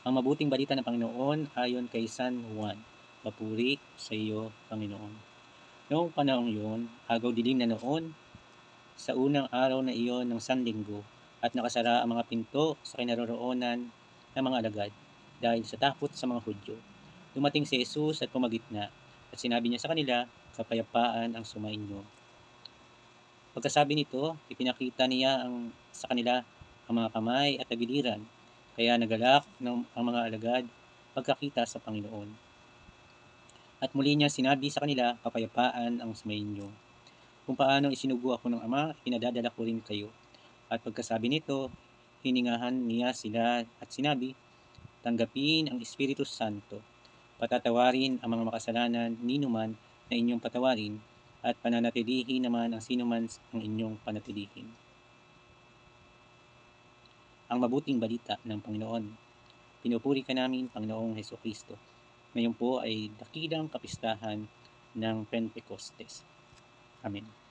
Ang mabuting balita ng Panginoon ayon kay San Juan. Papuri sa iyo, Panginoon. Noong panahong yun, agaw-dilim na noon, sa unang araw na iyon ng Sanlinggo, at nakasara ang mga pinto sa kinaroroonan ng mga alagad dahil sa takot sa mga Hudyo. Dumating si Jesus at pumagitna at sinabi niya sa kanila, kapayapaan ang sumainyo. Pagkasabi nito, ipinakita niya sa kanila ang mga kamay at tagiliran, kaya nagalak ang mga alagad pagkakita sa Panginoon. At muli niya sinabi sa kanila, kapayapaan ang sumainyo. Kung paano isinugo ako ng Ama, pinadadala ko rin kayo. At pagkasabi nito, hiningahan niya sila at sinabi, tanggapin ang Espiritu Santo. Patatawarin ang mga makasalanan ninuman na inyong patawarin, at pananatilihin naman ang sinuman ang inyong panatilihin. Ang mabuting balita ng Panginoon. Pinupuri ka namin, Panginoong Hesukristo. Ngayon po ay dakilang kapistahan ng Pentecostes. Amen.